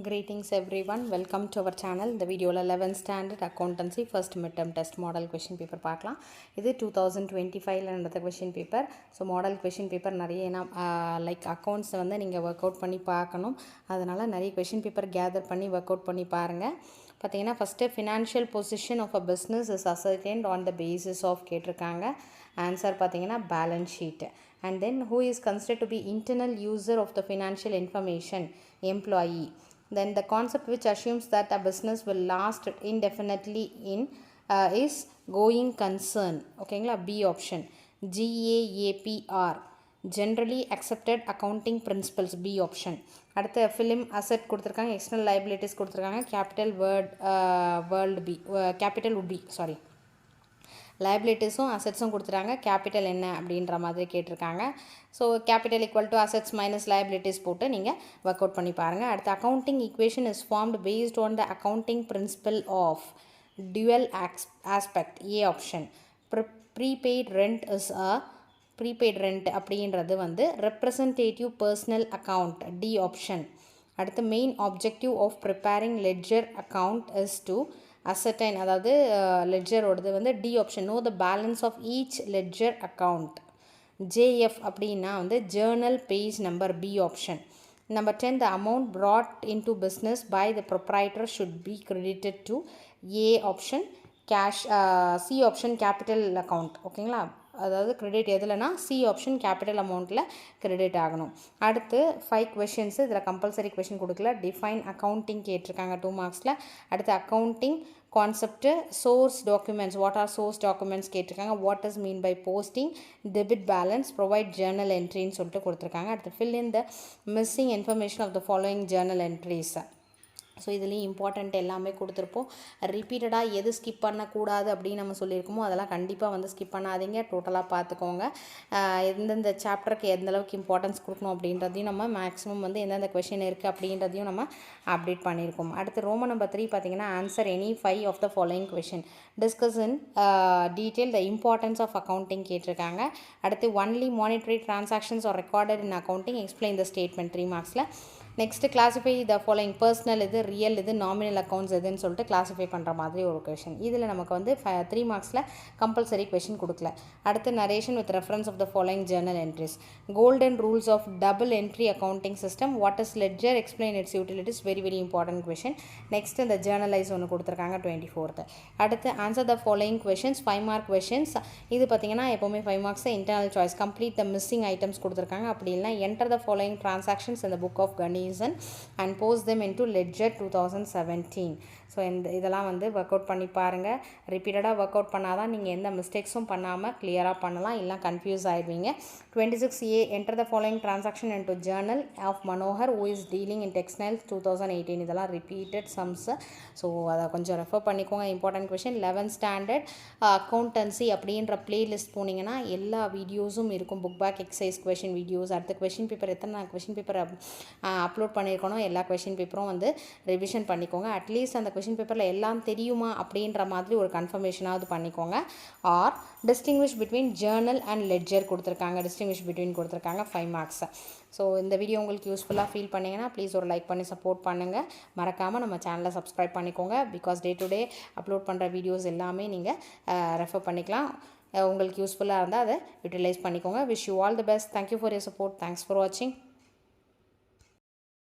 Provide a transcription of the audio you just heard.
Greetings everyone, welcome to our channel. இந்த வீடியோவில் 11th standard accountancy first midterm test model question paper பார்க்கலாம். இது 2025ல நடந்த question paper. So model question paper நிறைய like accounts வந்து நீங்கள் ஒர்க் அவுட் பண்ணி பார்க்கணும். அதனால் நிறைய question paper கேதர் பண்ணி ஒர்க் அவுட் பண்ணி பாருங்கள். பார்த்தீங்கன்னா first financial position of a business is ascertained on the basis of கேட்டிருக்காங்க. ஆன்சர் பார்த்தீங்கன்னா balance sheet. And then who is considered to be internal user of the financial information? Employee. Then the concept which assumes that a business will last indefinitely is going concern. ஓகேங்களா, B option. GAAP generally accepted accounting principles, B option. அடுத்து film asset கொடுத்துருக்காங்க, external liabilities கொடுத்துருக்காங்க, capital would be லைபிலிட்டிஸும் அசெட்ஸும் கொடுத்துட்டாங்க, capital என்ன அப்படின்ற மாதிரி கேட்டிருக்காங்க. So capital equal to assets minus liabilities போட்டு நீங்கள் ஒர்க் அவுட் பண்ணி பாருங்கள். அடுத்து accounting equation is formed based on the accounting principle of dual aspect, A option. Prepaid rent is prepaid rent அப்படின்றது வந்து representative personal account, D option. அடுத்து main objective of preparing ledger account is to ascertain, அதாவது லெட்ஜரோடது வந்து D option, know the balance of each ledger account. JF அப்படின்னா வந்து journal page number, B option. Number 10, the amount brought into business by the proprietor should be credited to A option, cash, C option, capital account. ஓகேங்களா, அதாவது credit எதுலனா C option capital அமௌண்ட்டில் credit ஆகணும். அடுத்து 5 questions, இதில் compulsory question கொடுக்கல. Define accounting கேட்டிருக்காங்க 2 மார்க்ஸில். அடுத்து accounting concept, source documents, what are source documents கேட்டிருக்காங்க. What is mean by posting, debit balance, provide journal என்ட்ரின்னு சொல்லிட்டு கொடுத்துருக்காங்க. அடுத்து fill in the missing information of the following journal entries. So இதுலேயும் இம்பார்ட்டண்ட் எல்லாமே கொடுத்துருப்போம். ரிப்பீட்டடாக எது ஸ்கிப் பண்ணக்கூடாது அப்படின்னு நம்ம சொல்லியிருக்கோமோ அதெல்லாம் கண்டிப்பாக வந்து ஸ்கிப் பண்ணாதீங்க, டோட்டலாக பார்த்துக்கோங்க. எந்தெந்த சாப்டருக்கு எந்தளவுக்கு இம்பார்ட்டன்ஸ் கொடுக்கணும் அப்படின்றதையும் நம்ம மேக்ஸிமம் வந்து எந்தெந்த கொஷின் இருக்குது அப்படின்றதையும் நம்ம அப்டேட் பண்ணியிருக்கோம். அடுத்து ரோமன் நம்பர் 3 பார்த்தீங்கன்னா answer any 5 of the following question, discuss in detail the importance of accounting கேட்டிருக்காங்க. அடுத்து only monetary transactions are recorded in accounting, explain the statement, 3 மார்க்ஸில். Next classify the following, personal இது, real இது, nominal accounts எதுன்னு சொல்லிட்டு classify பண்ணுற மாதிரி ஒரு கொஷின். இதில் நமக்கு வந்து 3 மார்க்ஸில் கம்பல்சரி கொஷின் கொடுக்கல. அடுத்து narration with reference of the following journal entries, golden rules of double entry accounting system, what is ledger, explain its utilities, very very important question. Next இந்த ஜேர்னலைஸ் ஒன்று கொடுத்துருக்காங்க 24th. அடுத்து answer the following questions, 5 mark questions. இது பார்த்தீங்கன்னா எப்போவுமே 5 marks internal choice, complete the missing items கொடுத்துருக்காங்க. அப்படி இல்லைனா என்டர் த ஃபாலோயிங் டிரான்சாக்ஷன்ஸ் இந்த book of Ganesan and post them into ledger 2017. So இதெல்லாம் வந்து ஒர்க் அவுட் பண்ணி பாருங்கள். ரிப்பீட்டடாக ஒர்க் அவுட் பண்ணால் தான் நீங்கள் எந்த மிஸ்டேக்ஸும் பண்ணாமல் கிளியராக பண்ணலாம், இல்லை கன்ஃபியூஸ் ஆகிடுவீங்க. 26A, enter the following transaction into journal of Manohar who is dealing in textiles 2018. இதெல்லாம் ரிப்பீட்டட் சம்ஸ். ஸோ அதை கொஞ்சம் ரெஃபர் பண்ணிக்கோங்க. Important question. 11th standard accountancy அப்படின்ற பிளேலிஸ்ட் போனீங்கன்னா எல்லா வீடியோஸும் இருக்கும். Book back exercise question videos, அடுத்த கொஷின் பேப்பர் எத்தனை கொஷின் பேப்பர் அப்லோட் பண்ணியிருக்கணும், எல்லா கொஷின் பேப்பரும் வந்து ரிவிஷன் பண்ணிக்கோங்க. அட்லீஸ்ட் அந்த கொஷின் பேப்பரில் எல்லாம் தெரியுமா அப்படின்ற மாதிரி ஒரு கன்ஃபர்மேஷனாவது பண்ணிக்கோங்க. Or distinguish between journal and ledger கொடுத்துருக்காங்க, டிஸ்டிங்விஷ் பிட்வீன் கொடுத்துருக்காங்க, 5 மார்க்ஸ். ஸோ இந்த வீடியோ உங்களுக்கு யூஸ்ஃபுல்லாக ஃபீல் பண்ணிங்கன்னா ப்ளீஸ் ஒரு லைக் பண்ணி சப்போர்ட் பண்ணுங்கள். மறக்காமல் நம்ம சேனலை சப்ஸ்கிரைப் பண்ணிக்கோங்க. Because day to day upload பண்ணுற வீடியோஸ் எல்லாமே நீங்கள் ரெஃபர் பண்ணிக்கலாம். உங்களுக்கு யூஸ்ஃபுல்லாக இருந்தால் அதை யூட்டிலைஸ் பண்ணிக்கோங்க. Wish you all the best. Thank you for your support. Thanks for வாட்சிங்.